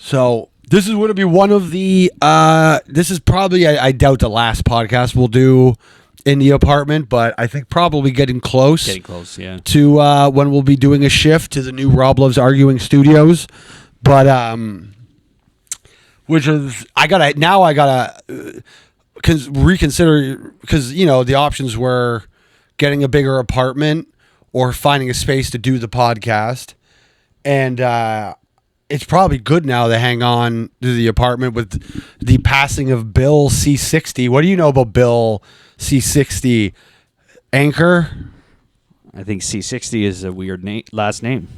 So this is going to be one of the. This is probably I doubt the last podcast we'll do in the apartment, but I think probably getting close. Getting close, yeah. To when we'll be doing a shift to the new Rob Loves Arguing Studios, but which is I gotta reconsider because the options were getting a bigger apartment or finding a space to do the podcast, and it's probably good now to hang on to the apartment with the passing of Bill C60. What do you know about Bill C60? Anchor? I think C60 is a weird last name.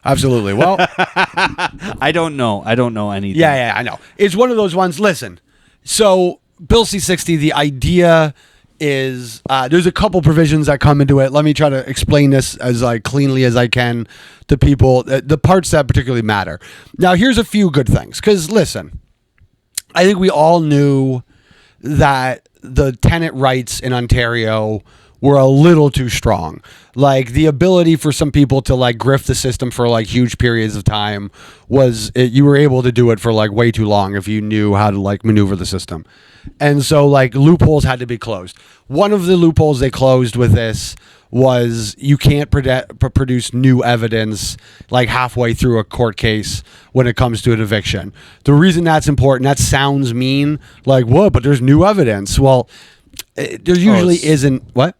Absolutely. Well, I don't know anything. Yeah, I know. It's one of those ones. Listen, so Bill C60, the idea is there's a couple provisions that come into it. Let me try to explain this as cleanly as I can to people, the parts that particularly matter. Now, here's a few good things. Because, listen, I think we all knew that the tenant rights in Ontario were a little too strong. Like, the ability for some people to grift the system for huge periods of time you were able to do it for way too long if you knew how to maneuver the system. And so loopholes had to be closed. One of the loopholes they closed with this was you can't produce new evidence halfway through a court case when it comes to an eviction. The reason that's important, that sounds mean, what? But there's new evidence. Well, there usually isn't. What?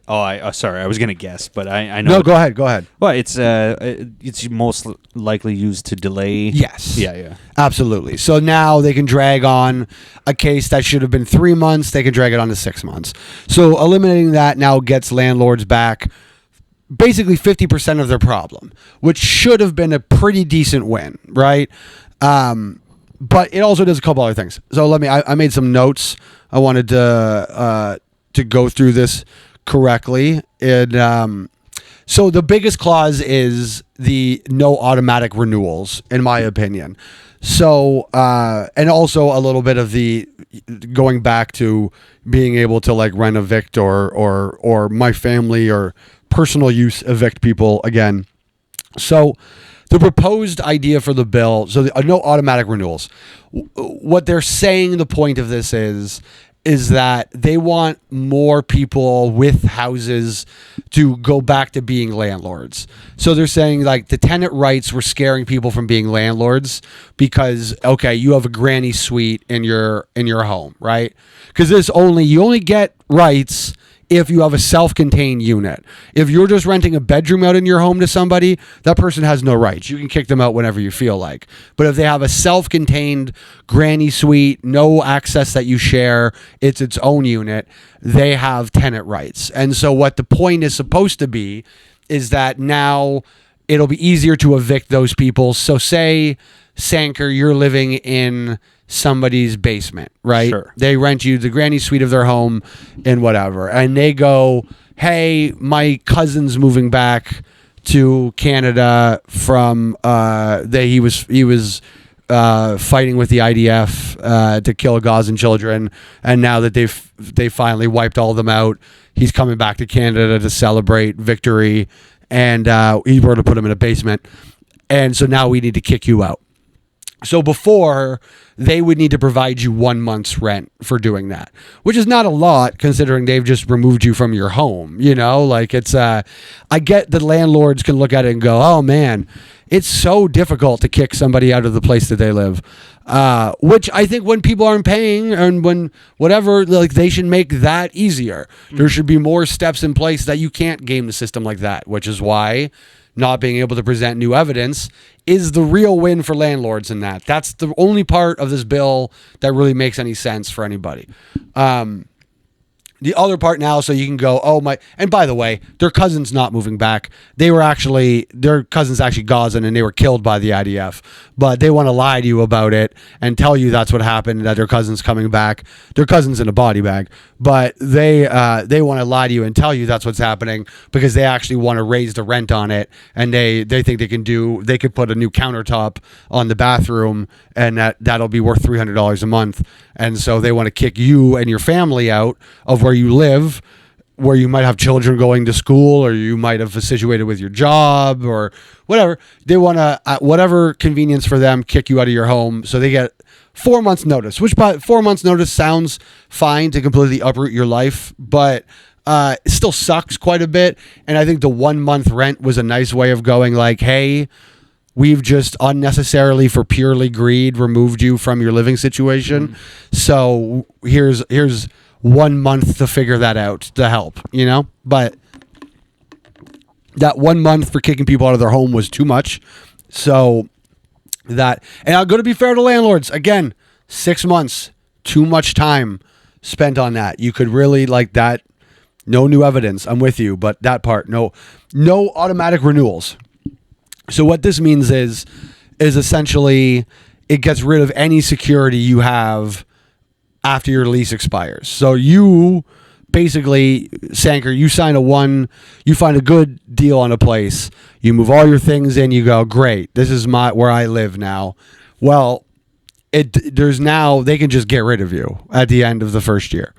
Oh, sorry. I was gonna guess, but I know. No, go ahead. Well, it's most likely used to delay. Yes. Yeah. Absolutely. So now they can drag on a case that should have been 3 months. They can drag it on to 6 months. So eliminating that now gets landlords back basically 50% of their problem, which should have been a pretty decent win, right? But it also does a couple other things. So I made some notes. I wanted to go through this correctly. And so the biggest clause is the no automatic renewals, in my opinion. So and also a little bit of the going back to being able to rent evict or my family or personal use evict people again. So the proposed idea for the bill, so no automatic renewals. What they're saying the point of this is that they want more people with houses to go back to being landlords. So they're saying the tenant rights were scaring people from being landlords because, okay, you have a granny suite in your home, right? Because you only get rights if you have a self-contained unit. If you're just renting a bedroom out in your home to somebody, that person has no rights. You can kick them out whenever you feel like. But if they have a self-contained granny suite, no access that you share, it's its own unit, they have tenant rights. And so what the point is supposed to be is that now it'll be easier to evict those people. So say, Sanker, you're living in somebody's basement, right? Sure. They rent you the granny suite of their home and whatever. And they go, hey, my cousin's moving back to Canada from he was fighting with the IDF to kill Gazan children, and now that they finally wiped all of them out, he's coming back to Canada to celebrate victory, and he were to put him in a basement, and so now we need to kick you out. So before, they would need to provide you 1 month's rent for doing that, which is not a lot considering they've just removed you from your home. It's I get that landlords can look at it and go, oh man, it's so difficult to kick somebody out of the place that they live. Which I think when people aren't paying and when whatever, they should make that easier. There should be more steps in place that you can't game the system like that, which is why not being able to present new evidence is the real win for landlords in that. That's the only part of this bill that really makes any sense for anybody. The other part now, so you can go, oh my, and by the way, their cousin's not moving back. Their cousin's actually Gazan and they were killed by the IDF, but they want to lie to you about it and tell you that's what happened, that their cousin's coming back. Their cousin's in a body bag, but they want to lie to you and tell you that's what's happening because they actually want to raise the rent on it, and they think they could put a new countertop on the bathroom and that'll be worth $300 a month. And so they want to kick you and your family out of where you live where you might have children going to school, or you might have situated with your job or whatever. They want to, whatever convenience for them, kick you out of your home. So they get 4 months notice, which by 4 months notice sounds fine to completely uproot your life, but it still sucks quite a bit. And I think the 1 month rent was a nice way of going like, hey, we've just unnecessarily, for purely greed, removed you from your living situation. So here's 1 month to figure that out, to help, you know? But that 1 month for kicking people out of their home was too much. So that, and I'm going to be fair to landlords. Again, 6 months, too much time spent on that. You could really like that. No new evidence. I'm with you, but that part, no automatic renewals. So what this means is essentially it gets rid of any security you have after your lease expires. So you basically, Sanker, you you find a good deal on a place, you move all your things in, you go, great, this is where I live now. Well, they can just get rid of you at the end of the first year.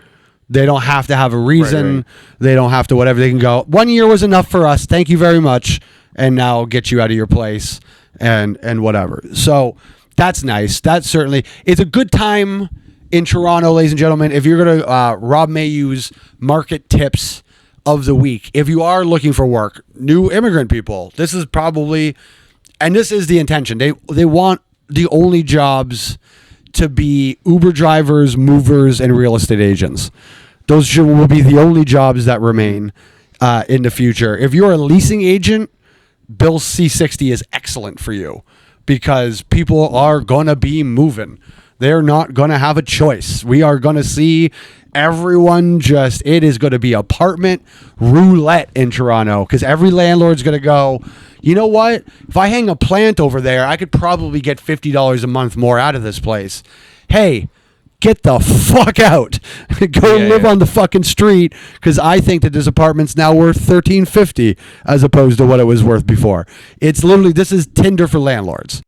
They don't have to have a reason. Right. They don't have to whatever. They can go, 1 year was enough for us. Thank you very much. And now get you out of your place and whatever. So that's nice. That's certainly, it's a good time in Toronto, ladies and gentlemen. If you're going to Rob Mayhew's market tips of the week, if you are looking for work, new immigrant people, this is probably, and this is the intention. They want the only jobs to be Uber drivers, movers, and real estate agents. Those will be the only jobs that remain in the future. If you're a leasing agent, Bill C-60 is excellent for you because people are going to be moving. They're not going to have a choice. We are going to see everyone it is going to be apartment roulette in Toronto because every landlord's going to go, you know what? If I hang a plant over there, I could probably get $50 a month more out of this place. Hey, get the fuck out. Go live on the fucking street because I think that this apartment's now worth $13.50 as opposed to what it was worth before. It's literally, this is Tinder for landlords.